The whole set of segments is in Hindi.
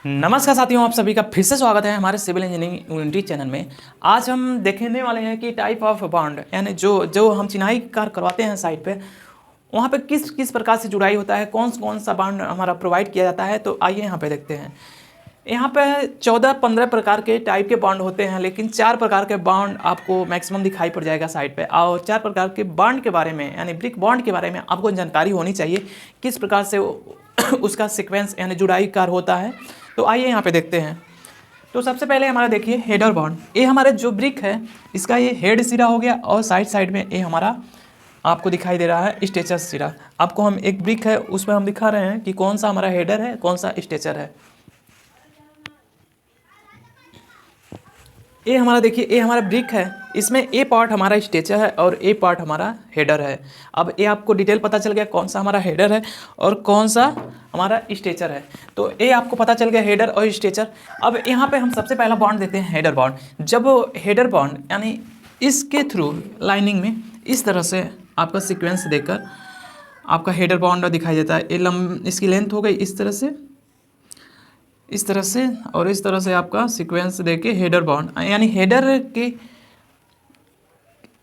नमस्कार साथियों, आप सभी का फिर से स्वागत है हमारे सिविल इंजीनियरिंग यूनिटी चैनल में। आज हम देखने वाले हैं कि टाइप ऑफ बॉन्ड यानी जो हम चिनाई कार्य करवाते हैं साइट पे, वहाँ पे किस किस प्रकार से जुड़ाई होता है, कौन कौन सा बॉन्ड हमारा प्रोवाइड किया जाता है। तो आइए यहाँ पे देखते हैं। यहाँ पे 14-15 प्रकार के टाइप के बॉन्ड होते हैं, लेकिन 4 प्रकार के बॉन्ड आपको मैक्सिमम दिखाई पड़ जाएगा साइट पे। और 4 प्रकार के बॉन्ड के बारे में यानी ब्रिक बॉन्ड के बारे में आपको जानकारी होनी चाहिए, किस प्रकार से उसका सीक्वेंस यानी जुड़ाई कार्य होता है। तो आइए यहाँ पे देखते हैं। तो सबसे पहले हमारा देखिए हेडर बॉन्ड। ये हमारे जो ब्रिक है इसका ये हेड सिरा हो गया, और साइड साइड में ये हमारा आपको दिखाई दे रहा है स्ट्रेचर सिरा। आपको हम एक ब्रिक है उसमें हम दिखा रहे हैं कि कौन सा हमारा हेडर है, कौन सा स्ट्रेचर है। ये हमारा देखिए, ये हमारा ब्रिक है, इसमें ए पार्ट हमारा स्ट्रेचर है और ए पार्ट हमारा हेडर है। अब ये आपको डिटेल पता चल गया कौन सा हमारा हेडर है और कौन सा हमारा स्ट्रेचर है। तो ये आपको पता चल गया हेडर और स्ट्रेचर। अब यहाँ पे हम सबसे पहला बॉन्ड देते हैं हेडर बॉन्ड। जब हेडर बॉन्ड यानी इसके थ्रू लाइनिंग में इस तरह से आपका सीक्वेंस देकर आपका हेडर बॉन्ड दिखाई देता है। ये इसकी लेंथ हो गई इस तरह से, इस तरह से, और इस तरह से आपका सीक्वेंस देके हेडर बॉन्ड यानी हेडर के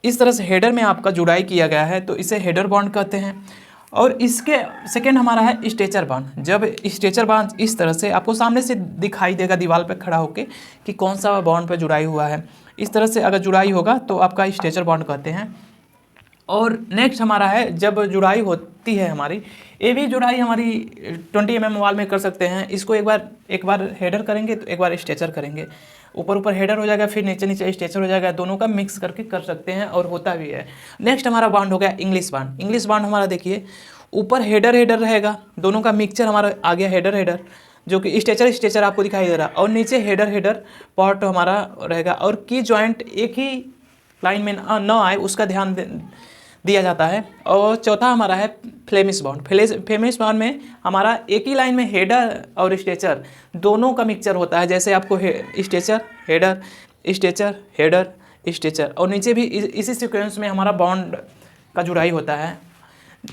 इस तरह से हेडर में आपका जुड़ाई किया गया है, तो इसे हेडर बॉन्ड कहते हैं। और इसके सेकंड हमारा है स्ट्रेचर बॉन्ड। जब स्ट्रेचर बॉन्ड इस तरह से आपको सामने से दिखाई देगा दीवार पे खड़ा होके कि कौन सा बॉन्ड पे जुड़ाई हुआ है, इस तरह से अगर जुड़ाई होगा तो आपका स्ट्रेचर बॉन्ड कहते हैं। और नेक्स्ट हमारा है जब जुड़ाई होती है हमारी, ये भी जुड़ाई हमारी 20 mm वाल में कर सकते हैं। इसको एक बार हेडर करेंगे तो एक बार स्ट्रेचर करेंगे, ऊपर हेडर हो जाएगा, फिर नीचे नीचे स्ट्रेचर हो जाएगा। दोनों का मिक्स करके कर सकते हैं और होता भी है। नेक्स्ट हमारा बॉन्ड हो गया इंग्लिश बॉन्ड। इंग्लिश बॉन्ड हमारा देखिए ऊपर हेडर रहेगा, दोनों का मिक्सचर हमारा आ गया हेडर जो कि स्ट्रेचर आपको दिखाई दे रहा, और नीचे हेडर पार्ट हमारा रहेगा। और की जॉइंट एक ही लाइन में न आए उसका ध्यान दिया जाता है। और चौथा हमारा है फ्लेमिश बॉन्ड। फ्लेमिश बॉन्ड में हमारा एक ही लाइन में हेडर और स्ट्रेचर दोनों का मिक्सचर होता है। जैसे आपको stretcher header stretcher header stretcher, और नीचे भी इसी सीक्वेंस में हमारा बॉन्ड का जुड़ाई होता है।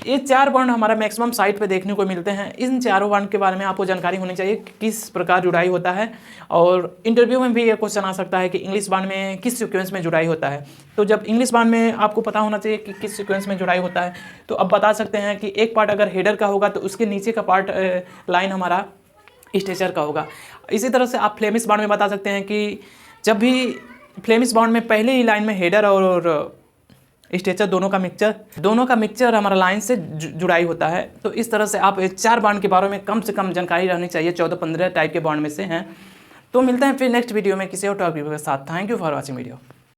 ये 4 बॉन्ड हमारा मैक्सिमम साइट पे देखने को मिलते हैं। इन चारों बॉन्ड के बारे में आपको जानकारी होनी चाहिए कि किस प्रकार जुड़ाई होता है। और इंटरव्यू में भी ये क्वेश्चन आ सकता है कि इंग्लिश बॉन्ड में किस सीक्वेंस में जुड़ाई होता है। तो जब इंग्लिश बॉन्ड में आपको पता होना चाहिए कि किस सीक्वेंस में जुड़ाई होता है, तो अब बता सकते हैं कि एक पार्ट अगर हेडर का होगा तो उसके नीचे का पार्ट लाइन हमारा स्ट्रेचर का होगा। इसी तरह से आप फ्लेमिश बॉन्ड में बता सकते हैं कि जब भी फ्लेमिश बॉन्ड में पहले ही लाइन में हेडर और स्ट्रेचर दोनों का मिक्सचर हमारा लाइन से जुड़ाई होता है। तो इस तरह से आप 4 बॉन्ड के बारे में कम से कम जानकारी रहनी चाहिए। 14-15 टाइप के बॉन्ड में से हैं। तो मिलते हैं फिर नेक्स्ट वीडियो में किसी और टॉपिक के साथ। Thank you for watching video.